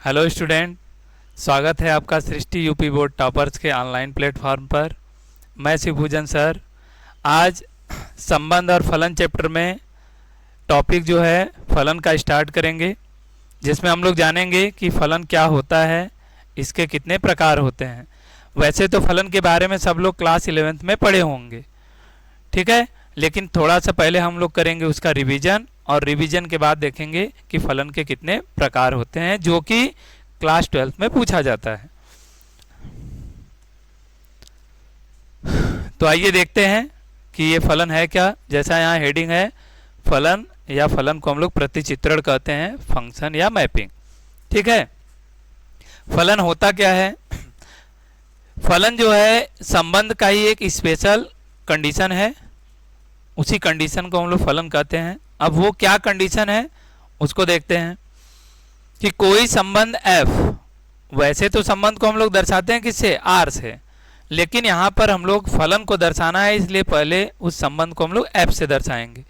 Hello student, स्वागत है आपका सृष्टि यूपी बोर्ड टॉपर्स के ऑनलाइन प्लेटफॉर्म पर। मैं शिवभूषण सर आज संबंध और फलन चैप्टर में टॉपिक जो है फलन का स्टार्ट करेंगे, जिसमें हम लोग जानेंगे कि फलन क्या होता है, इसके कितने प्रकार होते हैं। वैसे तो फलन के बारे में सब लोग क्लास 11th में पढ़े होंगे, ठीक है, लेकिन थोड़ा सा पहले हम लोग करेंगे उसका रिवीजन, और रिवीजन के बाद देखेंगे कि फलन के कितने प्रकार होते हैं, जो कि क्लास 12th में पूछा जाता है। तो आइए देखते हैं कि ये फलन है क्या। जैसा यहाँ हेडिंग है, फलन या फलन को हम लोग प्रतिचित्रण कहते हैं, फंक्शन या मैपिंग, ठीक है। फलन होता क्या है? फलन जो है संबंध का ही एक स्पेशल कंडीशन है, उसी कंडीशन को हम लोग फलन कहते हैं। अब वो क्या कंडीशन है उसको देखते हैं कि कोई संबंध f, वैसे तो संबंध को हम लोग दर्शाते हैं किससे? r से, लेकिन यहाँ पर हम लोग फलन को दर्शाना है, इसलिए पहले उस संबंध को हम लोग f से दर्शाएंगे।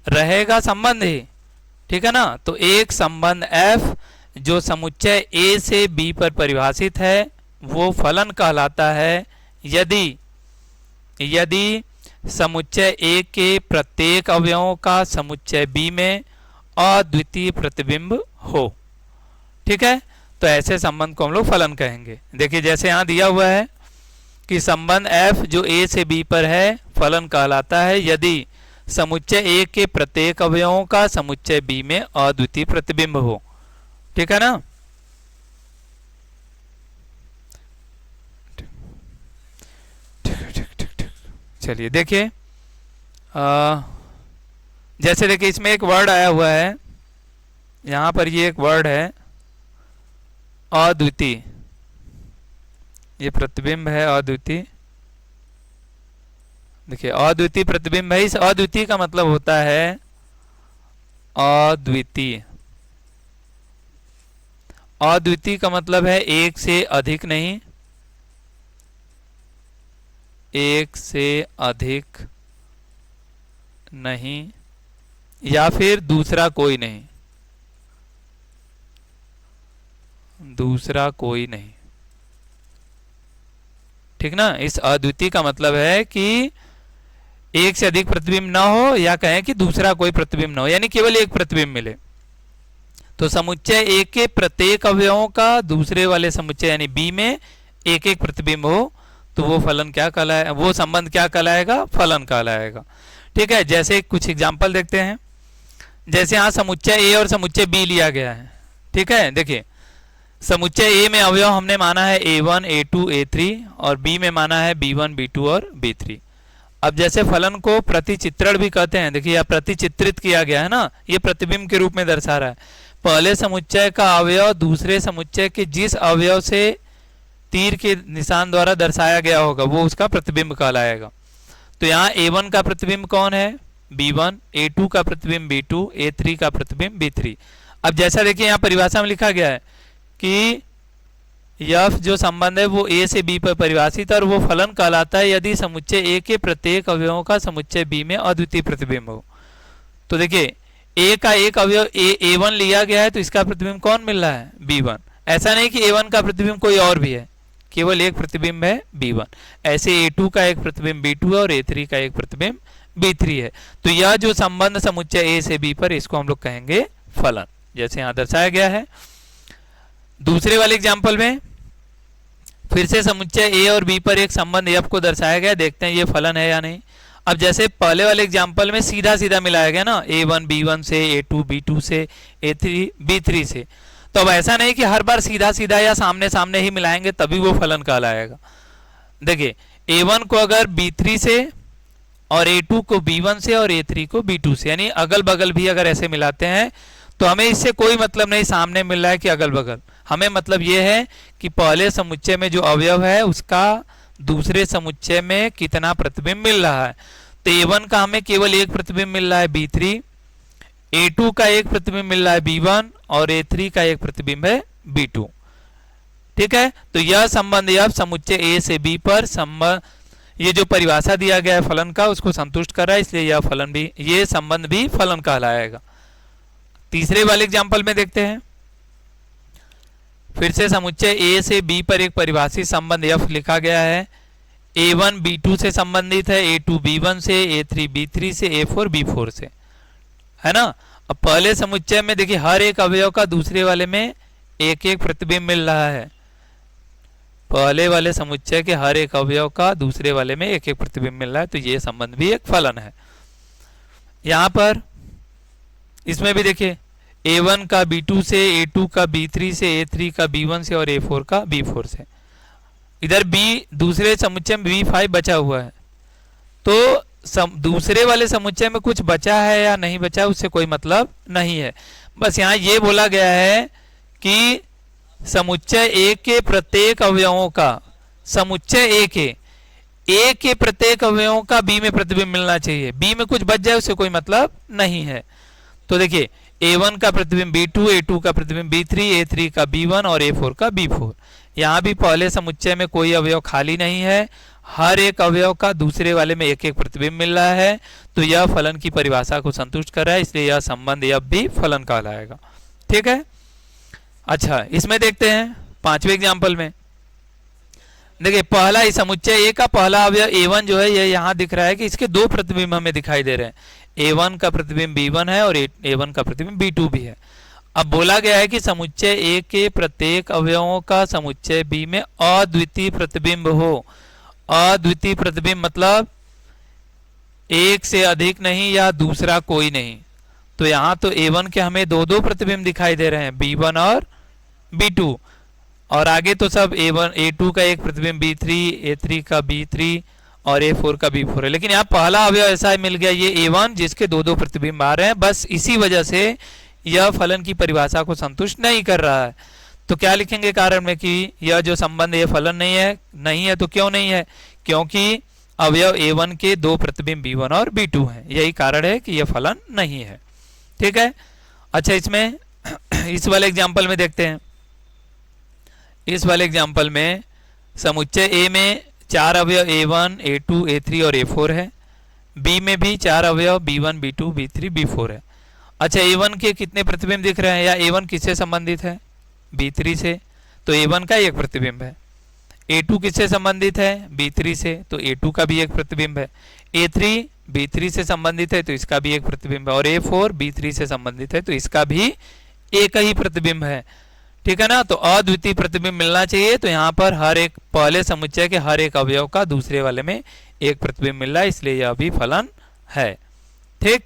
रहेगा संबंध ही, ठीक है ना। तो एक संबंध f जो समुच्चय a से b पर परिभाषित है वो फलन कहलाता है यदि समुच्चय A के प्रत्येक अवयवों का समुच्चय B में अद्वितीय प्रतिबिंब हो, ठीक है। तो ऐसे संबंध को हम लोग फलन कहेंगे। देखिए जैसे यहाँ दिया हुआ है कि संबंध F जो A से B पर है फलन कहलाता है यदि समुच्चय A के प्रत्येक अवयवों का समुच्चय B में अद्वितीय प्रतिबिंब हो, ठीक है ना। चलिए देखिए, जैसे देखिए इसमें एक वर्ड आया हुआ है, यहाँ पर ये एक वर्ड है अद्वितीय, ये प्रतिबिंब है अद्वितीय। देखिए अद्वितीय प्रतिबिंब है, इस अद्वितीय का मतलब होता है अद्वितीय। अद्वितीय का मतलब है एक से अधिक नहीं, एक से अधिक नहीं, या फिर दूसरा कोई नहीं, दूसरा कोई नहीं, ठीक ना। इस अद्वितीय का मतलब है कि एक से अधिक प्रतिबिंब ना हो, या कहें कि दूसरा कोई प्रतिबिंब ना हो, यानी केवल एक प्रतिबिंब मिले। तो समुच्चय एक के प्रत्येक अवयवों का दूसरे वाले समुच्चय यानी बी में एक एक प्रतिबिंब हो, तो वो फलन क्या कहलाएगा, वो संबंध क्या कहलाएगा? फलन कहलाएगा, ठीक है। जैसे कुछ एग्जांपल देखते हैं। जैसे यहाँ समुच्चय ए और समुच्चय बी लिया गया है, ठीक है। देखिए समुच्चय ए में अवयव हमने माना है a1 a2 a3 और बी में माना है b1 b2 और b3। अब जैसे फलन को प्रतिचित्रण भी कहते हैं, देखिए यहाँ प्रतिचित्रित किया गया है ना, ये प्रतिबिंब के रूप में दर्शा रहा है। पहले समुच्चय का अवयव दूसरे समुच्चय के जिस अवयव से तीर के निशान द्वारा दर्शाया गया होगा वो उसका प्रतिबिंब कहलाएगा। तो यहाँ a1 का प्रतिबिंब कौन है? b1, a2 का प्रतिबिंब b2, a3 का प्रतिबिंब b3। अब जैसा देखिए यहाँ परिभाषा में लिखा गया है कि f जो संबंध है वो a से b पर परिभाषित है और वो फलन कहलाता है यदि समुच्चय a के प्रत्येक अवयवों का समुच्चय b में अद्वितीय प्रतिबिंब हो। तो देखिए a का एक अवयव a1 लिया गया है, तो इसका प्रतिबिंब कौन मिल रहा है? b1। ऐसा नहीं कि a1 का प्रतिबिंब कोई और भी है, केवल एक प्रतिबिंब है b1। ऐसे a2 का एक प्रतिबिंब b2 है और a3 का एक प्रतिबिंब b3 है। तो यह जो संबंध समुच्चय a से b पर, इसको हम लोग कहेंगे फलन, जैसे यहाँ दर्शाया गया है। दूसरे वाले एग्जांपल में फिर से समुच्चय a और b पर एक संबंध f को दर्शाया गया, देखते हैं ये फलन है या नहीं। अब जैसे पहले वाले एग्जांपल में सीधा सीधा मिलाया गया ना, a1 b1 से, a2 b2 से, a3 b3 से। तो अब ऐसा नहीं कि हर बार सीधा सीधा या सामने सामने ही मिलाएंगे तभी वो फलन कहलाएगा। देखिए a1 को अगर b3 से और a2 को b1 से और a3 को b2 से, यानी अगल बगल भी अगर ऐसे मिलाते हैं तो हमें इससे कोई मतलब नहीं सामने मिल रहा है कि अगल बगल। हमें मतलब ये है कि पहले समुच्चय में जो अवयव है उसका दूसरे समुच्चय में कितना प्रतिबिंब मिल रहा है। तो a1 का हमें केवल एक प्रतिबिंब मिल रहा है b3, a2 का एक प्रतिबिंब मिल रहा है b1 और a3 का एक प्रतिबिंब है b2, ठीक है। तो यह संबंध अब समुच्चय a से b पर संबंध, ये जो परिभाषा दिया गया है फलन का उसको संतुष्ट कर रहा है, इसलिए यह फलन भी, ये संबंध भी फलन कहलाएगा। तीसरे वाले एग्जांपल में देखते हैं। फिर से समुच्चय ए से बी पर एक परिभाषित संबंध एफ लिखा गया है। A1 B2 से संबंधित है, A2 B1 से, A3 B3 से, A4 B4 से, है ना। अब पहले समुच्चय में देखिए हर एक अवयव का दूसरे वाले में एक एक प्रतिबिंब मिल रहा है। पहले वाले समुच्चय के हर एक अवयव का दूसरे वाले में एक एक प्रतिबिंब मिल रहा है, तो ये संबंध भी एक फलन है। यहां पर इसमें भी देखिए A1 का B2 से, A2 का B3 से, A3 का B1 से और A4 का B4 से। इधर B दूसरे समुच्चय में B5 बचा हुआ है, तो दूसरे वाले समुच्चय में कुछ बचा है या नहीं बचा है उससे कोई मतलब नहीं है। बस यहाँ ये बोला गया है कि समुच्चय ए के प्रत्येक अवयवों का, समुच्चय ए के प्रत्येक अवयवों का बी में प्रतिबिंब मिलना चाहिए। बी में कुछ बच जाए उससे कोई मतलब नहीं है। तो देखिए A1 का प्रतिबिंब B2, A2 का प्रतिबिंब B3, A3 का B1 और A4 का B4। यहाँ भी पहले समुच्चय में कोई अवयव खाली नहीं है, हर एक अवयव का दूसरे वाले में एक एक प्रतिबिंब मिल रहा है, तो यह फलन की परिभाषा को संतुष्ट कर रहा है, इसलिए यह संबंध यह भी फलन कहलाएगा। ठीक है। अच्छा, इसमें देखते हैं पांचवें एग्जाम्पल में। देखिए पहला इस समुच्चय ए का पहला अवयव A1 जो है यह यहाँ दिख रहा है कि इसके दो प्रतिबिंब हमें दिखाई दे रहे हैं। A1 का प्रतिबिंब B1 है और A1 का प्रतिबिंब B2 भी है। अब बोला गया है कि समुच्चय ए के प्रत्येक अवयवों का समुच्चय बी में अद्वितीय प्रतिबिंब हो। अद्वितीय प्रतिबिंब मतलब एक से अधिक नहीं या दूसरा कोई नहीं। तो यहाँ तो A1 के हमें दो दो प्रतिबिंब दिखाई दे रहे हैं, B1 और B2, और आगे तो सब A1 A2 का एक प्रतिबिंब B3, A3 का B3 और A4 का B4 है। लेकिन यहाँ पहला अवयव ऐसा मिल गया ये A1 जिसके दो दो प्रतिबिंब आ रहे हैं, बस इसी वजह से यह फलन की परिभाषा को संतुष्ट नहीं कर रहा है। तो क्या लिखेंगे कारण में कि यह जो संबंध ये फलन नहीं है। तो क्यों नहीं है? क्योंकि अवयव A1 के दो प्रतिबिंब B1 और B2 हैं, यही कारण है कि यह फलन नहीं है। ठीक है। अच्छा, इसमें इस वाले एग्जाम्पल में देखते हैं। इस वाले एग्जाम्पल में समुच्चय ए में चार अवयव A1, A2, A3 और A4 है। बी में भी चार अवयव B1, B2, B3, B4 है। अच्छा, A1 के कितने प्रतिबिंब दिख रहे हैं, या A1 किससे संबंधित है? B3 से, तो A1 का एक प्रतिबिंब है। A2 किससे संबंधित है? B3 से, तो A2 का भी एक प्रतिबिंब है। A3 B3 से संबंधित है, तो इसका भी एक प्रतिबिंब है। और A4 B3 से संबंधित है, तो इसका भी एक ही प्रतिबिंब है। ठीक है ना। तो अद्वितीय प्रतिबिंब मिलना चाहिए, तो यहाँ पर हर एक पहले समुच्चय के हर एक अवयव का दूसरे वाले में एक प्रतिबिंब मिल रहा है, इसलिए यह भी फलन है। ठीक,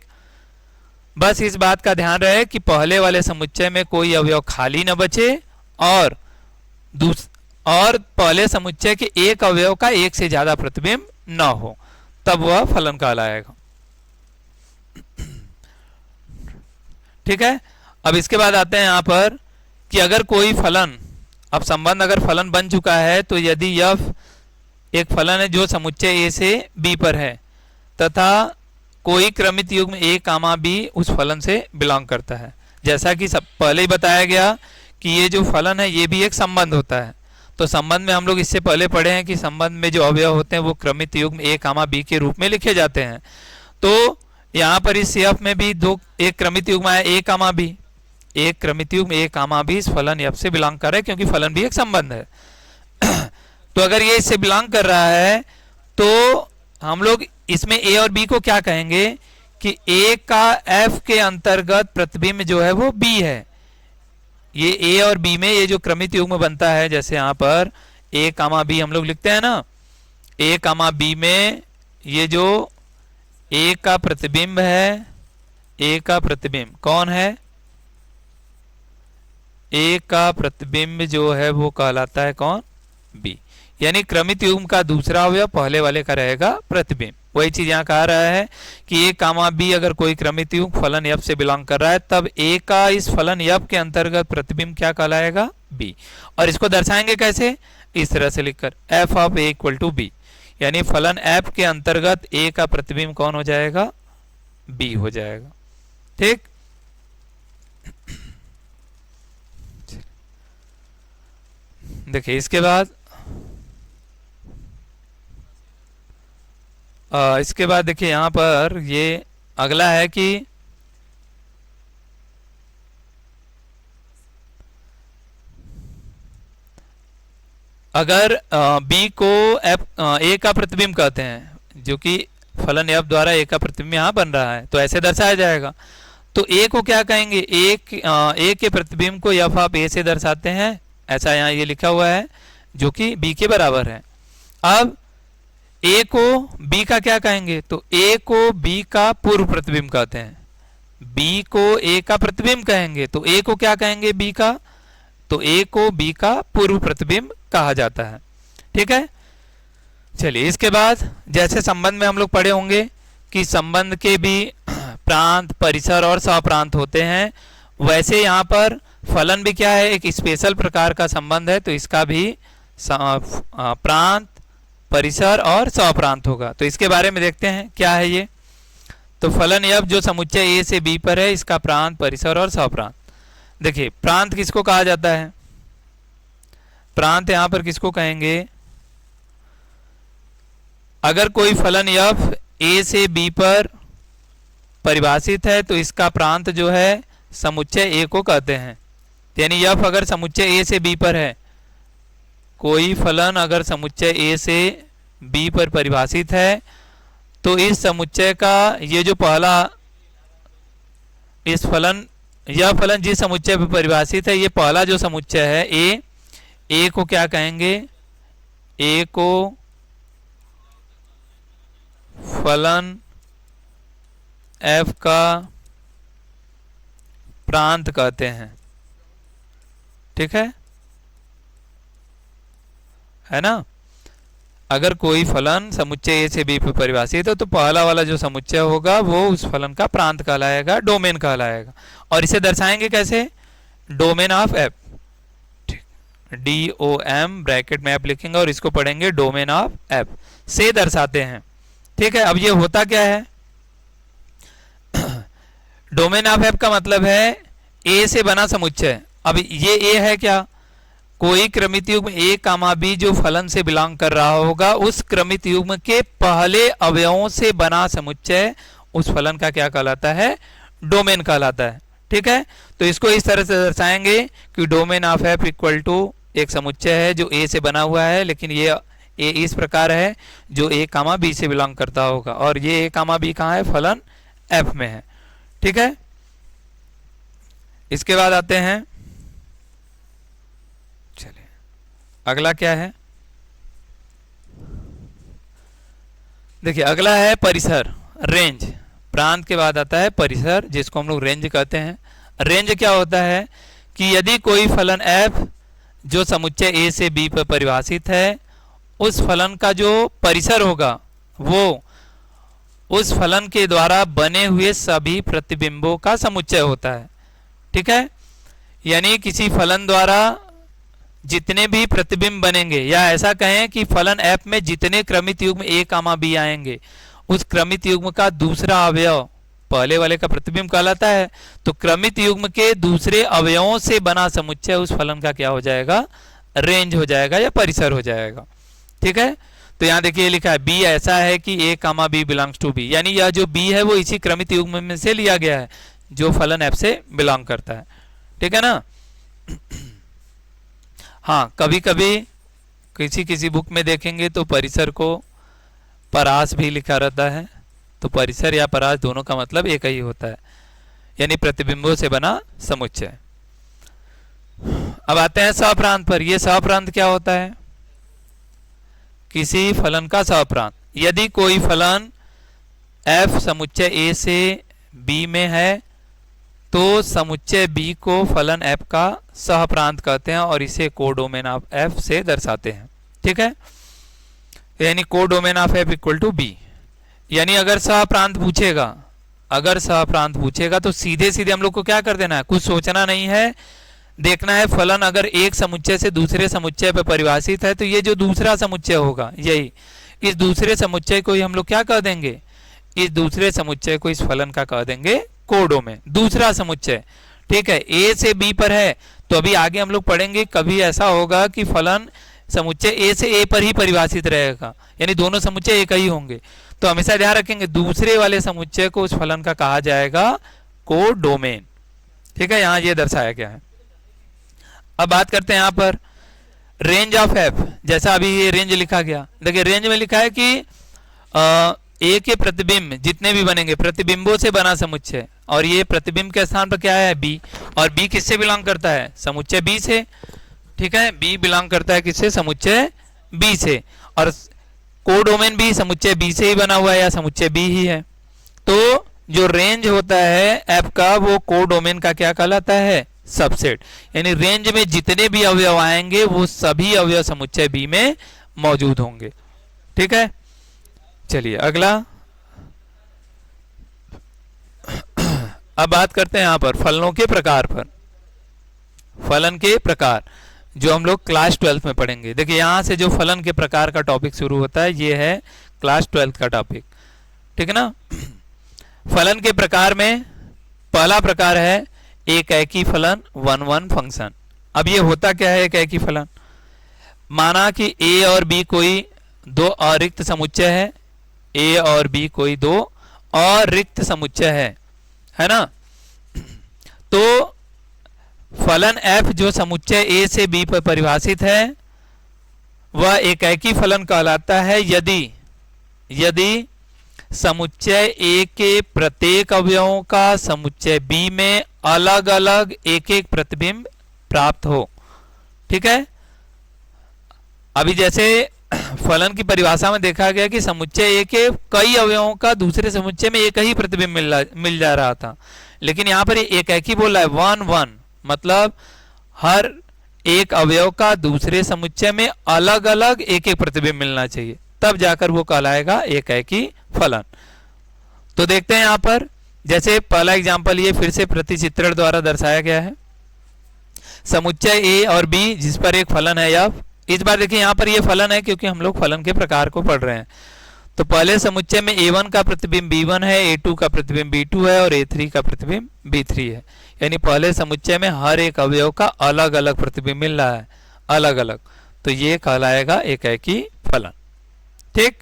बस इस बात का ध्यान रहे कि पहले वाले समुच्चय में कोई अवयव खाली न बचे, और पहले समुच्चय के एक अवयव का एक से ज्यादा प्रतिबिंब न हो, तब वह फलन कहलाएगा। ठीक है। अब इसके बाद आते हैं यहाँ पर कि अगर कोई फलन, अब संबंध अगर फलन बन चुका है, तो यदि यह एक फलन है जो समुच्चय ए से बी पर है तथा कोई क्रमित युग्म ए कामा बी उस फलन से बिलोंग करता है, जैसा कि सब पहले ही बताया गया कि ये जो फलन है ये भी एक संबंध होता है। तो संबंध में हम लोग इससे पहले पढ़े हैं कि संबंध में जो अवयव होते हैं वो क्रमित युग्म ए कामा बी के रूप में लिखे जाते हैं। तो यहाँ पर इस एफ में भी एक क्रमित युग्म है ए कामा बी, एक क्रमित युग्म ए कामा बी इस फलन एफ से बिलोंग कर रहा है, क्योंकि फलन भी एक संबंध है। तो अगर ये इससे बिलोंग कर रहा है तो हम लोग इसमें ए और बी को क्या कहेंगे कि ए का एफ के अंतर्गत प्रतिबिंब जो है वो बी है। ये ए और बी में ये जो क्रमित युग्म बनता है, जैसे यहाँ पर ए कामा बी हम लोग लिखते हैं ना, ए कामा बी में ये जो ए का प्रतिबिंब है, ए का प्रतिबिंब कौन है? ए का प्रतिबिंब जो है वो कहलाता है कौन? बी। यानी क्रमित युग्म का दूसरा अवयव पहले वाले का रहेगा प्रतिबिंब। वही चीज यहाँ कह रहा है कि ए कामा बी अगर कोई क्रमित युग्म फलन एफ से बिलोंग कर रहा है, तब ए का इस फलन एफ के अंतर्गत प्रतिबिंब क्या कहलाएगा? बी। और इसको दर्शाएंगे कैसे? इस तरह से लिखकर f of a equal to b, यानी फलन एफ के अंतर्गत ए का प्रतिबिंब कौन हो जाएगा? बी हो जाएगा। ठीक। देखिए इसके बाद देखिए यहाँ पर ये अगला है कि अगर बी को एफ ए का प्रतिबिंब कहते हैं, जो कि फलन एफ द्वारा ए का प्रतिबिंब यहाँ बन रहा है, तो ऐसे दर्शाया जाएगा। तो ए को क्या कहेंगे, ए के प्रतिबिंब को एफ आप ए से दर्शाते हैं, ऐसा यहाँ ये लिखा हुआ है, जो कि बी के बराबर है। अब ए को बी का क्या कहेंगे, तो ए को बी का पूर्व प्रतिबिंब कहते हैं। बी को ए का प्रतिबिंब कहेंगे तो ए को क्या कहेंगे, बी का, तो ए को बी का पूर्व प्रतिबिंब कहा जाता है। ठीक है, चलिए इसके बाद जैसे संबंध में हम लोग पढ़े होंगे कि संबंध के भी प्रांत, परिसर और सहप्रांत होते हैं, वैसे यहाँ पर फलन भी क्या है, एक स्पेशल प्रकार का संबंध है, तो इसका भी प्रांत, परिसर और सहप्रांत होगा। तो इसके बारे में देखते हैं क्या है ये। तो फलन एफ जो समुच्चय ए से बी पर है, इसका प्रांत, परिसर और सहप्रांत। देखिए प्रांत किसको कहा जाता है, प्रांत यहां पर किसको कहेंगे, अगर कोई फलन एफ ए से बी पर परिभाषित है तो इसका प्रांत जो है समुच्चय ए को कहते हैं। यानी एफ अगर समुच्चय ए से बी पर है, कोई फलन अगर समुच्चय ए से बी पर परिभाषित है, तो इस समुच्चय का ये जो पहला, इस फलन, यह फलन जिस समुच्चय पर परिभाषित है, ये पहला जो समुच्चय है ए को क्या कहेंगे, ए को फलन एफ का प्रांत कहते हैं। ठीक है ना। अगर कोई फलन समुच्चय ए से बी पर परिभाषित है तो पहला वाला जो समुच्चय होगा वो उस फलन का प्रांत कहलाएगा, डोमेन कहलाएगा। और इसे दर्शाएंगे कैसे, domain of F, DOM bracket में एफ लिखेंगे और इसको पढ़ेंगे डोमेन ऑफ एफ से दर्शाते हैं। ठीक है, अब ये होता क्या है, डोमेन ऑफ एफ का मतलब है ए से बना समुच्चय। अब ये ए है क्या, कोई क्रमित युग्म ए कामा बी जो फलन से बिलोंग कर रहा होगा, उस क्रमित युग्म के पहले अवयवों से बना समुच्चय उस फलन का क्या कहलाता है, डोमेन कहलाता है। ठीक है, तो इसको इस तरह से दर्शाएंगे कि domain of f equal to एक समुच्चय है जो ए से बना हुआ है, लेकिन ये ए इस प्रकार है जो ए कामा बी से बिलोंग करता होगा, और ये ए कामा बी कहाँ है, फलन एफ में है। ठीक है, इसके बाद आते हैं, चलिए अगला क्या है, देखिए अगला है परिसर, रेंज। प्रांत के बाद आता है परिसर, जिसको हम लोग रेंज कहते हैं। रेंज क्या होता है कि यदि कोई फलन f जो समुच्चय a से b पर परिभाषित है, उस फलन का जो परिसर होगा वो उस फलन के द्वारा बने हुए सभी प्रतिबिंबों का समुच्चय होता है। ठीक है, यानी किसी फलन द्वारा जितने भी प्रतिबिंब बनेंगे, या ऐसा कहें कि फलन f में जितने क्रमित युग्म a कामा b आएंगे, उस क्रमित युग्म का दूसरा अवयव पहले वाले का प्रतिबिंब कहलाता है। तो क्रमित युग्म के दूसरे अवयवों से बना समुच्चय उस फलन का क्या हो जाएगा, रेंज हो जाएगा या परिसर हो जाएगा। ठीक है, तो यहाँ देखिए लिखा है b ऐसा है कि a comma b belongs to b, यानी यह जो b है वो इसी क्रमित युग्म में से लिया गया है जो फलन f से बिलोंग करता है। ठीक है ना। हाँ, कभी कभी किसी किसी बुक में देखेंगे तो परिसर को परास भी लिखा रहता है, तो परिसर या परास दोनों का मतलब एक ही होता है, यानी प्रतिबिंबों से बना समुच्चय। अब आते हैं सहप्रांत पर। यह सहप्रांत क्या होता है, किसी फलन का सहप्रांत। यदि कोई फलन f समुच्चय a से b में है तो समुच्चय b को फलन f का सहप्रांत कहते हैं और इसे कोडोमेन ऑफ f से दर्शाते हैं। ठीक है, यानी codomain of f equal to b। यानी अगर सहप्रांत पूछेगा, अगर सहप्रांत पूछेगा तो सीधे सीधे हम लोग को क्या कर देना है, कुछ सोचना नहीं है, देखना है फलन अगर एक समुच्चय से दूसरे समुच्चय पर परिभाषित है तो ये जो दूसरा समुच्चय होगा, यही इस दूसरे समुच्चय को ही हम लोग क्या कह देंगे, इस दूसरे समुच्चय को इस फलन का कह देंगे कोडोमेन, दूसरा समुच्चय। ठीक है, ए से बी पर है तो अभी आगे हम लोग पढ़ेंगे कभी ऐसा होगा कि फलन समुच्चय ए से ए पर ही परिभाषित रहेगा, यानी दोनों समुच्चय एक ही होंगे। तो हमेशा ध्यान रखेंगे दूसरे वाले समुच्चय को उस फलन का कहा जाएगा कोडोमेन। ठीक है, यहाँ ये दर्शाया गया है। अब बात करते हैं यहाँ पर रेंज ऑफ एफ, जैसा अभी ये रेंज लिखा गया, देखिए रेंज में लिखा है कि ए के प्रतिबिंब जितने भी बनेंगे प्रतिबिंबों से बना समुच्चय, और ये प्रतिबिंब के स्थान पर क्या है, बी, और बी किससे बिलोंग करता है, समुच्चय बी से। ठीक है, बी बिलोंग करता है किससे, समुच्चय बी से, और कोडोमेन भी समुच्चय बी से ही बना हुआ है या समुच्चय बी ही है। तो जो रेंज होता है एफ का वो कोडोमेन का क्या कहलाता है, सबसेट। यानी रेंज में जितने भी अवयव आएंगे वो सभी अवयव समुच्चय बी में मौजूद होंगे। ठीक है, चलिए अगला। अब बात करते हैं यहां पर फलनों के प्रकार पर। फलन के प्रकार जो हम लोग क्लास 12 में पढ़ेंगे। देखिए यहां से जो फलन के प्रकार का टॉपिक शुरू होता है ये है क्लास 12 का टॉपिक। ठीक है ना। फलन के प्रकार में पहला प्रकार है एक एकी फलन, वन वन फंक्शन। अब ये होता क्या है एक एकी फलन, माना कि ए और बी कोई दो अरिक्त समुच्चय है, ए और बी कोई दो अरिक्त समुच्चय है ना। तो फलन f जो समुच्चय ए से बी पर परिभाषित है वह एकाकी फलन कहलाता है यदि समुच्चय ए के प्रत्येक अवयवों का समुच्चय बी में अलग अलग एक एक प्रतिबिंब प्राप्त हो। ठीक है, अभी जैसे फलन की परिभाषा में देखा गया कि समुच्चय ए के कई अवयवों का दूसरे समुच्चय में एक ही प्रतिबिंब मिल जा रहा था, लेकिन यहां पर एक ही बोल रहा है वन वन, मतलब हर एक अवयव का दूसरे समुच्चय में अलग अलग एक एक प्रतिबिंब मिलना चाहिए, तब जाकर वो कहलाएगा एकाकी फलन। तो देखते हैं यहां पर, जैसे पहला एग्जांपल ये फिर से प्रतिचित्रण द्वारा दर्शाया गया है। समुच्चय ए और बी जिस पर एक फलन है एफ। इस बार देखिए यहां पर ये फलन है क्योंकि हम लोग फलन के प्रकार को पढ़ रहे हैं। तो पहले समुच्चय में a1 का प्रतिबिंब b1 है, a2 का प्रतिबिंब b2 है और a3 का प्रतिबिंब b3 है। यानी पहले समुच्चय में हर एक अवयव का अलग अलग प्रतिबिंब मिल रहा है, अलग अलग, तो ये कहलाएगा एकाकी फलन। ठीक,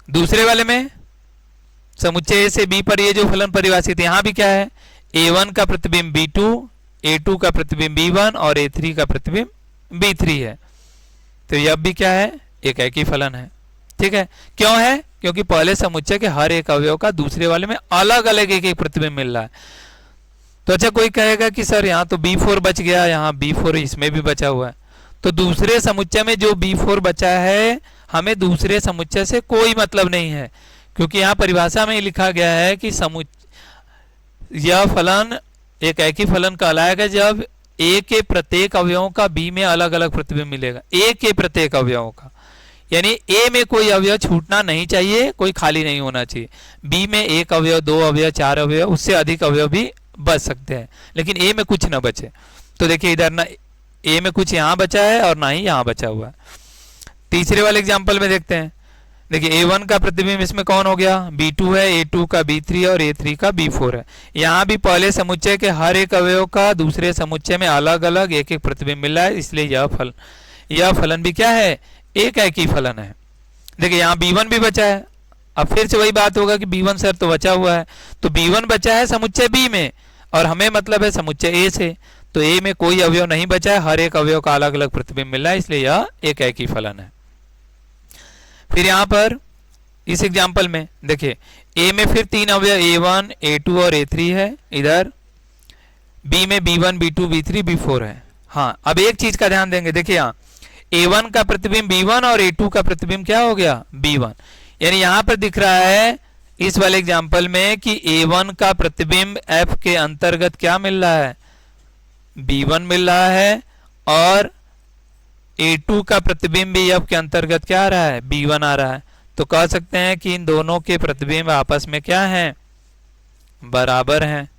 दूसरे वाले में समुच्चय ए से बी पर ये जो फलन परिभाषित है, यहां भी क्या है, a1 का प्रतिबिंब b2, a2 का प्रतिबिंब b1 और a3 का प्रतिबिंब b3 है। तो यह भी क्या है, एकाकी फलन है। ठीक है, क्यों है, क्योंकि पहले समुच्चय के हर एक अवयव का दूसरे वाले में अलग अलग एक एक प्रतिबिंब मिल रहा है। तो अच्छा कोई कहेगा कि सर यहाँ तो b4 बच गया, यहाँ b4 इसमें भी बचा हुआ है। तो दूसरे समुच्चय में जो b4 बचा है हमें दूसरे समुच्चय से कोई मतलब नहीं है, क्योंकि यहाँ परिभाषा में लिखा गया है कि यह फलन एकाकी फलन कहलाएगा जब ए के प्रत्येक अवयवों का बी में अलग अलग प्रतिबिंब मिलेगा। ए के प्रत्येक अवयवों का, यानी ए में कोई अवयव छूटना नहीं चाहिए, कोई खाली नहीं होना चाहिए। बी में एक अवयव, दो अवयव, चार अवयव, उससे अधिक अवयव भी बच सकते हैं, लेकिन ए में कुछ ना बचे। तो देखिए इधर ना ए में कुछ यहाँ बचा है और ना ही यहाँ बचा हुआ है। तीसरे वाले एग्जाम्पल में देखते हैं। देखिए a1 का प्रतिबिंब इसमें कौन हो गया, b2 है, a2 का b3 और a3 का b4 है। यहाँ भी पहले समुच्चय के हर एक अवयव का दूसरे समुच्चय में अलग अलग एक एक प्रतिबिंब मिल रहा है, इसलिए यह फलन भी क्या है, एकाकी फलन है। देखिए यहाँ b1 भी बचा है। अब फिर से वही बात होगा कि b1 सर तो बचा हुआ है, तो b1 बचा है समुच्चय b में और हमें मतलब है समुच्चय a से, तो a में कोई अवयव नहीं बचा है, हर एक अवयव का अलग अलग प्रतिबिंब मिल रहा है, इसलिए यह एकाकी फलन है। फिर यहाँ पर इस एग्जाम्पल में देखिए a में फिर तीन अवयव a1, a2 और a3 है, इधर b में b1, b2, b3, b4 है। हाँ, अब एक चीज का ध्यान देंगे, देखिए यहाँ a1 का प्रतिबिंब b1 और a2 का प्रतिबिंब क्या हो गया, b1। यानी यहाँ पर दिख रहा है इस वाले एग्जाम्पल में कि a1 का प्रतिबिंब f के अंतर्गत क्या मिल रहा है, b1 मिल रहा है, और a2 का प्रतिबिंब भी f के अंतर्गत क्या आ रहा है, b1 आ रहा है। तो कह सकते हैं कि इन दोनों के प्रतिबिंब आपस में क्या हैं, बराबर हैं।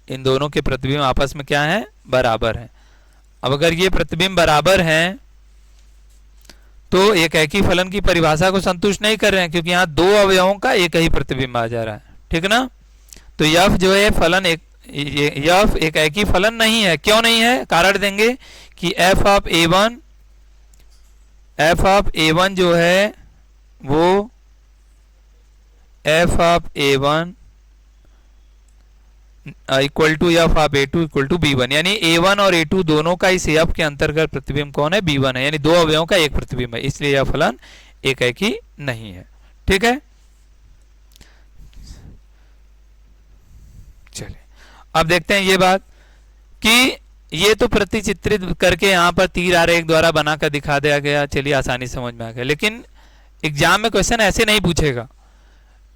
इन दोनों के प्रतिबिंब आपस में क्या हैं, बराबर हैं। अब अगर ये प्रतिबिंब बराबर हैं तो एकाकी फलन की परिभाषा को संतुष्ट नहीं कर रहे हैं, क्योंकि यहाँ दो अवयवों का एक ही प्रतिबिंब आ जा रहा है। ठीक ना, तो यह जो है फलन यह एकाकी फलन नहीं है। क्यों नहीं है, कारण देंगे कि f ऑफ a1 जो है वो f of a1 equal to f of A2 equal to B1, यानी A1 और A2 दोनों का इस एफ के अंतर्गत प्रतिबिंब कौन है? B1 है, यानी दो अवयवों का एक प्रतिबिंब है, इसलिए यह फलन एकाएकी नहीं है। ठीक है, चलिए अब देखते हैं ये बात कि ये तो प्रतिचित्रित करके यहाँ पर तीर आरेख द्वारा बनाकर दिखा दिया गया, चलिए आसानी समझ में आ गया। लेकिन एग्जाम में क्वेश्चन ऐसे नहीं पूछेगा,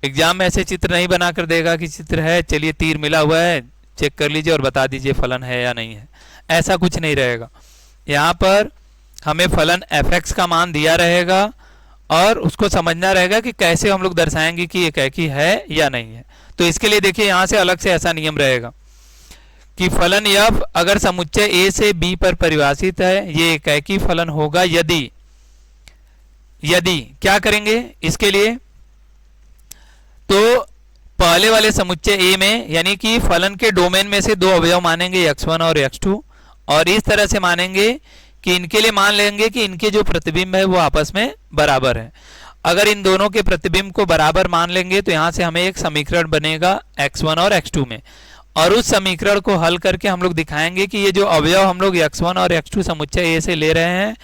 एग्जाम में ऐसे चित्र नहीं बनाकर देगा कि चित्र है, चलिए तीर मिला हुआ है, चेक कर लीजिए और बता दीजिए फलन है या नहीं है, ऐसा कुछ नहीं रहेगा। यहाँ पर हमें फलन fx का मान दिया रहेगा और उसको समझना रहेगा कि कैसे हम लोग दर्शाएंगे कि एकाएकी है या नहीं है। तो इसके लिए देखिए यहाँ से अलग से ऐसा नियम रहेगा कि फलन f अगर समुच्चय a से b पर परिभाषित है, ये एकाएकी फलन होगा यदि क्या करेंगे इसके लिए, तो पहले वाले समुच्चय A में यानी कि फलन के डोमेन में से दो अवयव मानेंगे x1 और x2, और इस तरह से मानेंगे कि इनके लिए मान लेंगे कि इनके जो प्रतिबिंब है वो आपस में बराबर है। अगर इन दोनों के प्रतिबिंब को बराबर मान लेंगे तो यहाँ से हमें एक समीकरण बनेगा x1 और x2 में, और उस समीकरण को हल करके हम लोग दिखाएंगे कि ये जो अवयव हम लोग x1 और x2 समुच्चय A से ले रहे हैं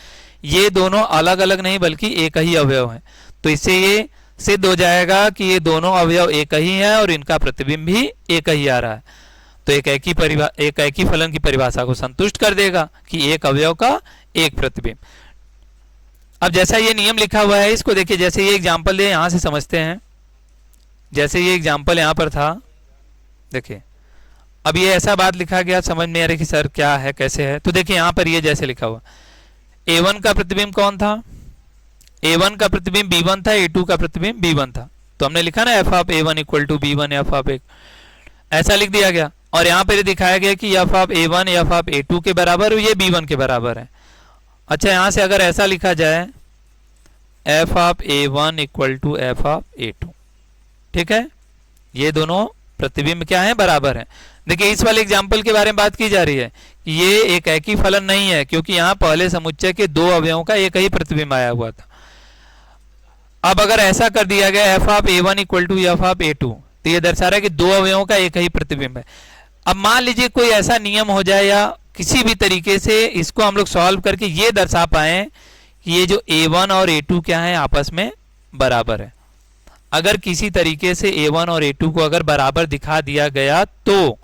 ये दोनों अलग अलग नहीं बल्कि एक ही अवयव है। तो इससे ये सिद्ध हो जाएगा कि ये दोनों अवयव एक ही है और इनका प्रतिबिंब भी एक ही आ रहा है। तो एकाएकी फलन की परिभाषा को संतुष्ट कर देगा कि एक अवयव का एक प्रतिबिंब। अब जैसा ये नियम लिखा हुआ है इसको देखिए, जैसे ये एग्जांपल दे यहां से समझते हैं। जैसे ये एग्जांपल यहां पर था, देखिए अब ये ऐसा बात लिखा गया, समझ में आ रही कि सर क्या है कैसे है। तो देखिए यहां पर ये जैसे लिखा हुआ A1 का प्रतिबिंब कौन था? A1 का प्रतिबिंब B1 था, A2 का प्रतिबिंब B1 था। तो हमने लिखा ना f of A1 equal to B1 f of A, ऐसा लिख दिया गया। और यहाँ पर दिखाया गया कि f of A1 f of A2 के बराबर और ये B1 के बराबर है। अच्छा यहाँ से अगर ऐसा लिखा जाए f of A1 equal to f of A2, ठीक है, ये दोनों प्रतिबिंब क्या है? बराबर है। देखिए इस वाले एग्जाम्पल के बारे में बात की जा रही है कि ये एकाएकी फलन नहीं है क्योंकि यहाँ पहले समुच्चय के दो अवयवों का एक ही प्रतिबिंब आया हुआ था। अब अगर ऐसा कर दिया गया f of A1 equal to f of A2 तो ये दर्शा रहा है कि दो अवयवों का एक ही प्रतिबिंब है। अब मान लीजिए कोई ऐसा नियम हो जाए या किसी भी तरीके से इसको हम लोग सॉल्व करके ये दर्शा पाए कि ये जो A1 और A2 क्या है आपस में बराबर है। अगर किसी तरीके से A1 और A2 को अगर बराबर दिखा दिया गया तो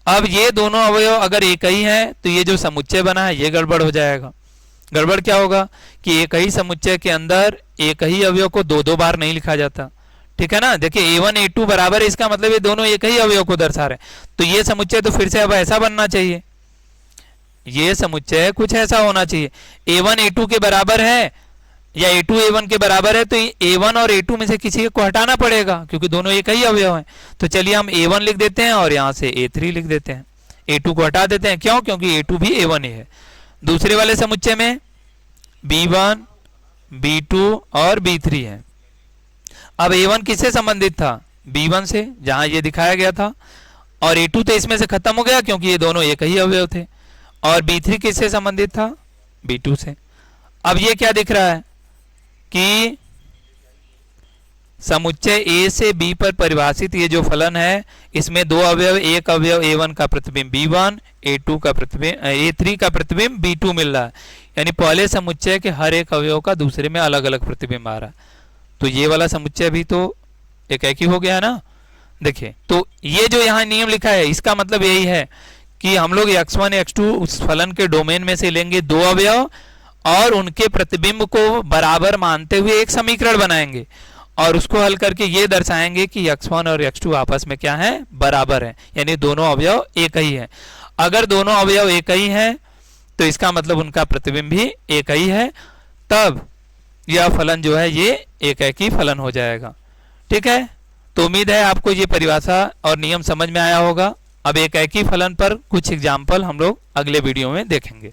अब ये दोनों अवयव अगर एक ही हैं तो ये जो समुच्चय बना है ये गड़बड़ हो जाएगा। गड़बड़ क्या होगा कि एक ही समुच्चय के अंदर एक ही अवयव को दो दो बार नहीं लिखा जाता, ठीक है ना। देखिए A1 A2 बराबर है, इसका मतलब ये दोनों एक ही अवयव को दर्शा रहे हैं। तो ये समुच्चय तो फिर से अब ऐसा बनना चाहिए, ये समुच्चय कुछ ऐसा होना चाहिए A1 A2 के बराबर है या A2 A1 के बराबर है, तो A1 और A2 में से किसी को हटाना पड़ेगा क्योंकि दोनों एक ही अवयव हैं। तो चलिए हम A1 लिख देते हैं और यहाँ से A3 लिख देते हैं, A2 को हटा देते हैं। क्यों? क्योंकि A2 भी A1 ही है। दूसरे वाले समुच्चय में B1 B2 और B3 है। अब A1 किससे संबंधित था? B1 से, जहां ये दिखाया गया था, और A2 तो इसमें से खत्म हो गया क्योंकि ये दोनों एक ही अवयव थे। और B3 किससे संबंधित था? B2 से। अब ये क्या दिख रहा है कि समुच्चय A से B पर परिभाषित ये जो फलन है इसमें दो अवयव, एक अवयव A1 का प्रतिबिंब B1, A2 का प्रतिबिंब A3 का प्रतिबिंब B2 मिल रहा है। यानी पहले समुच्चय के हर एक अवयव का दूसरे में अलग अलग प्रतिबिंब आ रहा है। तो ये वाला समुच्चय भी तो एकाएकी हो गया ना। देखिए तो ये जो यहाँ नियम लिखा है इसका मतलब यही है कि हम लोग x1 x2 उस फलन के डोमेन में से लेंगे दो अवयव और उनके प्रतिबिंब को बराबर मानते हुए एक समीकरण बनाएंगे और उसको हल करके ये दर्शाएंगे कि x1 और x2 आपस में क्या है? बराबर है, यानी दोनों अवयव एक ही है। अगर दोनों अवयव एक ही हैं तो इसका मतलब उनका प्रतिबिंब भी एक ही है, तब यह फलन जो है ये एकाएकी फलन हो जाएगा। ठीक है, तो उम्मीद है आपको ये परिभाषा और नियम समझ में आया होगा। अब एकाएकी फलन पर कुछ एग्जाम्पल हम लोग अगले वीडियो में देखेंगे।